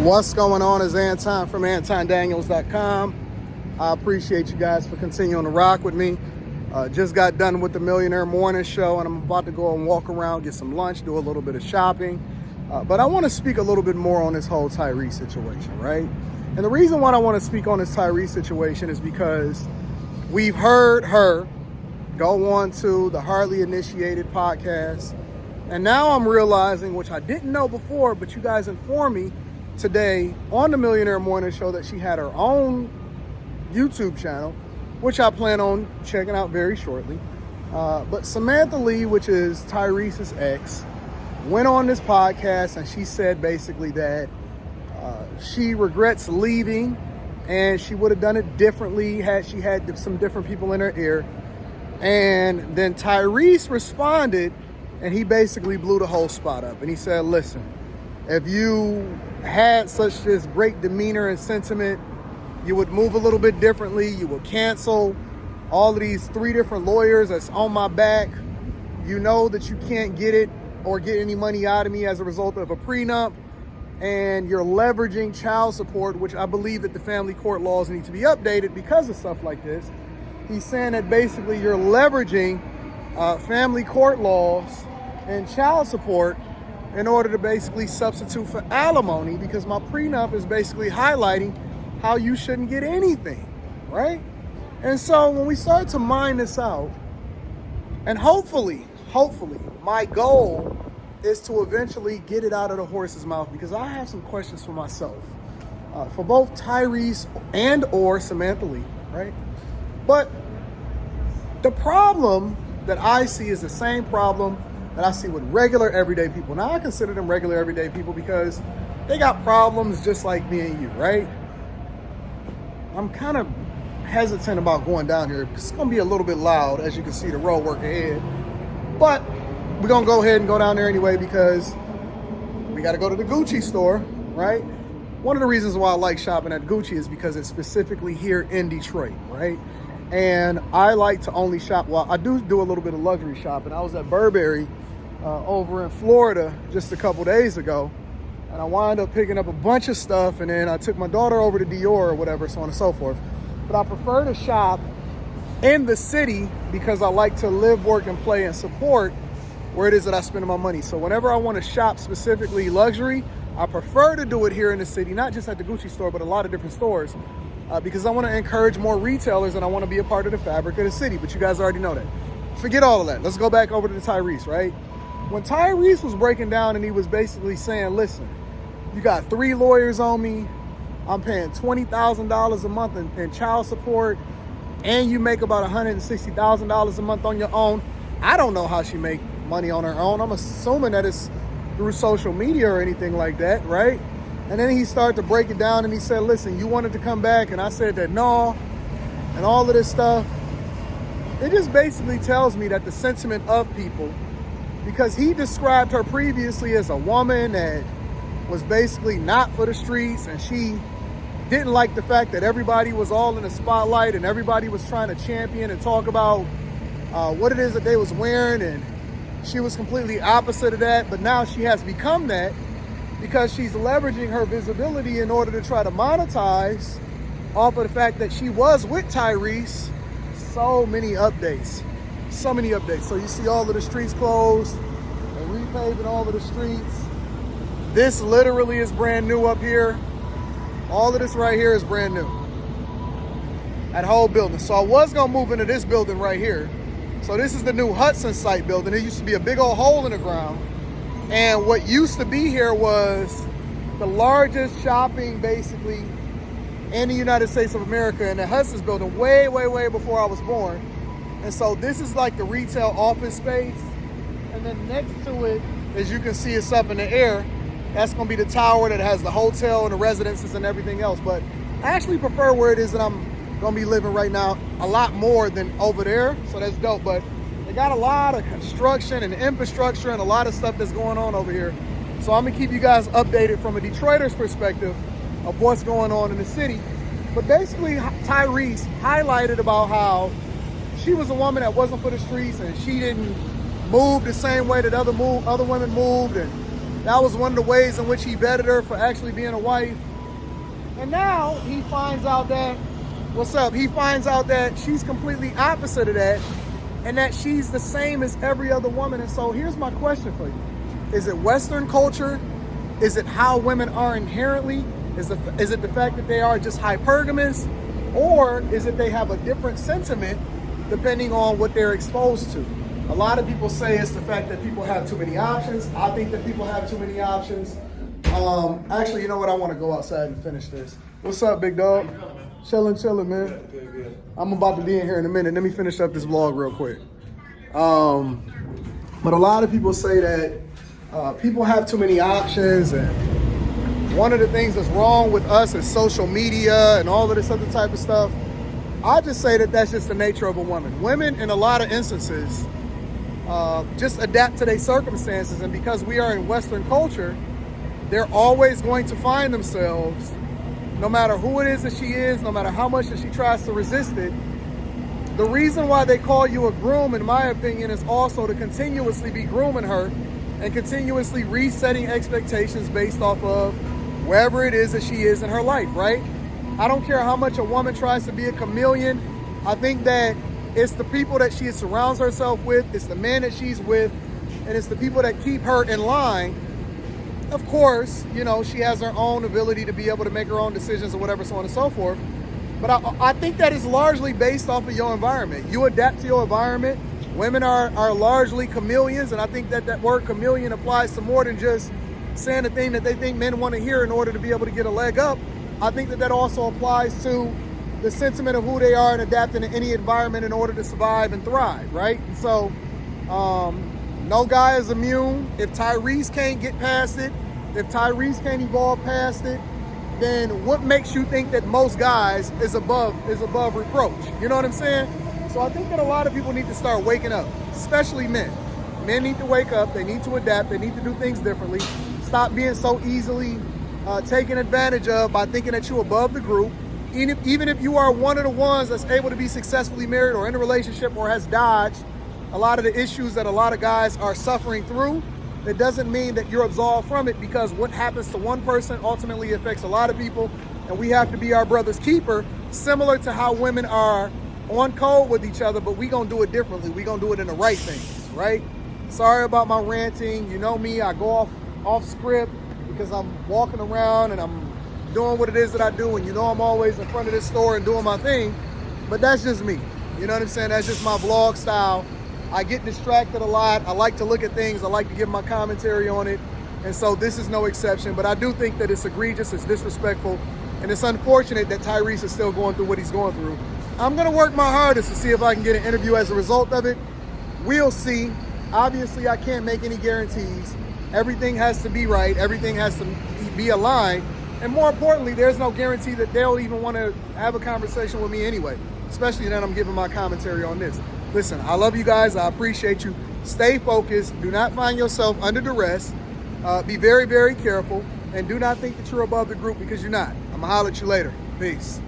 What's going on is Anton from AntonDaniels.com. I appreciate you guys for continuing to rock with me. Just got done with the Millionaire Morning Show, and I'm about to go and walk around, get some lunch, do a little bit of shopping. But I want to speak a little bit more on this whole Tyrese situation, right? And the reason why I want to speak on this Tyrese situation is because we've heard her go on to the Hardly Initiated podcast. And now I'm realizing, which I didn't know before, but you guys informed me today on the Millionaire Morning Show, that she had her own YouTube channel, which I plan on checking out very shortly. But Samantha Lee, which is Tyrese's ex, went on this podcast and she said basically that she regrets leaving and she would have done it differently had she had some different people in her ear. And then Tyrese responded and he basically blew the whole spot up. And he said, listen, if you had such this great demeanor and sentiment, you would move a little bit differently. You would cancel all of these 3 different lawyers that's on my back. You know that you can't get it or get any money out of me as a result of a prenup. And you're leveraging child support, which I believe that the family court laws need to be updated because of stuff like this. He's saying that basically you're leveraging family court laws and child support in order to basically substitute for alimony, because my prenup is basically highlighting how you shouldn't get anything, right? And so when we start to mine this out, and hopefully, my goal is to eventually get it out of the horse's mouth, because I have some questions for myself, for both Tyrese and or Samantha Lee, right? But the problem that I see is the same problem that I see with regular everyday people. Now, I consider them regular everyday people because they got problems just like me and you, right? I'm kind of hesitant about going down here because it's going to be a little bit loud, as you can see the road work ahead. But we're going to go ahead and go down there anyway because we got to go to the Gucci store, right? One of the reasons why I like shopping at Gucci is because it's specifically here in Detroit, right? And I like to only shop, well, I do a little bit of luxury shopping. I was at Burberry over in Florida just a couple days ago, and I wound up picking up a bunch of stuff, and then I took my daughter over to Dior or whatever, so on and so forth. But I prefer to shop in the city because I like to live, work, and play and support where it is that I spend my money. So whenever I want to shop specifically luxury, I prefer to do it here in the city, not just at the Gucci store, but a lot of different stores. Because I want to encourage more retailers and I want to be a part of the fabric of the city. But you guys already know that. Forget all of that. Let's go back over to Tyrese, right? When Tyrese was breaking down and he was basically saying, listen, you got 3 lawyers on me. I'm paying $20,000 a month in child support. And you make about $160,000 a month on your own. I don't know how she make money on her own. I'm assuming that it's through social media or anything like that, right? And then he started to break it down and he said, listen, you wanted to come back. And I said that no, and all of this stuff. It just basically tells me that the sentiment of people, because he described her previously as a woman that was basically not for the streets, and she didn't like the fact that everybody was all in the spotlight and everybody was trying to champion and talk about what it is that they was wearing. And she was completely opposite of that. But now she has become that, because she's leveraging her visibility in order to try to monetize off of the fact that she was with Tyrese. So many updates. So you see all of the streets closed. They're repaving all of the streets. This literally is brand new up here. All of this right here is brand new. That whole building. So I was going to move into this building right here. So this is the new Hudson site building. It used to be a big old hole in the ground. And what used to be here was the largest shopping, basically, in the United States of America, in the Hudson's building, way, way, way before I was born. And so this is like the retail office space. And then next to it, as you can see, it's up in the air. That's going to be the tower that has the hotel and the residences and everything else. But I actually prefer where it is that I'm going to be living right now a lot more than over there. So that's dope. But they got a lot of construction and infrastructure and a lot of stuff that's going on over here. So I'm gonna keep you guys updated from a Detroiter's perspective of what's going on in the city. But basically, Tyrese highlighted about how she was a woman that wasn't for the streets and she didn't move the same way that other women moved, and That was one of the ways in which he vetted her for actually being a wife. And now he finds out that, what's up? He finds out that she's completely opposite of that, and that she's the same as every other woman. And so here's my question for you. Is it Western culture? Is it how women are inherently? Is it the fact that they are just hypergamous? Or is it they have a different sentiment depending on what they're exposed to? A lot of people say it's the fact that people have too many options. I think that people have too many options. Actually, you know what? I want to go outside and finish this. What's up, big dog? Chilling, man. Good. I'm about to be in here in a minute. Let me finish up this vlog real quick. But a lot of people say that people have too many options, and one of the things that's wrong with us is social media and all of this other type of stuff. I just say that that's just the nature of a woman. Women, in a lot of instances, just adapt to their circumstances, and because we are in Western culture, they're always going to find themselves, no matter who it is that she is, no matter how much that she tries to resist it. The reason why they call you a groom, in my opinion, is also to continuously be grooming her and continuously resetting expectations based off of wherever it is that she is in her life, right? I don't care how much a woman tries to be a chameleon. I think that it's the people that she surrounds herself with, it's the men that she's with, and it's the people that keep her in line. Of course, you know, she has her own ability to be able to make her own decisions or whatever, so on and so forth. But I think that is largely based off of your environment. You adapt to your environment. Women are largely chameleons, and I think that that word chameleon applies to more than just saying the thing that they think men want to hear in order to be able to get a leg up. I think that that also applies to the sentiment of who they are and adapting to any environment in order to survive and thrive, right? So, no guy is immune. If Tyrese can't get past it, if Tyrese can't evolve past it, then what makes you think that most guys is above reproach? You know what I'm saying? So I think that a lot of people need to start waking up, especially men. Men need to wake up. They need to adapt. They need to do things differently. Stop being so easily taken advantage of by thinking that you're above the group. Even if you are one of the ones that's able to be successfully married or in a relationship or has dodged a lot of the issues that a lot of guys are suffering through, it doesn't mean that you're absolved from it, because what happens to one person ultimately affects a lot of people, and we have to be our brother's keeper, similar to how women are on code with each other, but we gonna do it differently. We gonna do it in the right things, right? Sorry about my ranting. You know me, I go off script because I'm walking around and I'm doing what it is that I do, and you know I'm always in front of this store and doing my thing, but that's just me. You know what I'm saying? That's just my vlog style. I get distracted a lot. I like to look at things. I like to give my commentary on it. And so this is no exception. But I do think that it's egregious, it's disrespectful, and it's unfortunate that Tyrese is still going through what he's going through. I'm going to work my hardest to see if I can get an interview as a result of it. We'll see. Obviously, I can't make any guarantees. Everything has to be right. Everything has to be aligned. And more importantly, there's no guarantee that they'll even want to have a conversation with me anyway, especially that I'm giving my commentary on this. Listen, I love you guys. I appreciate you. Stay focused. Do not find yourself under duress. Be very, very careful. And do not think that you're above the group, because you're not. I'm going to holler at you later. Peace.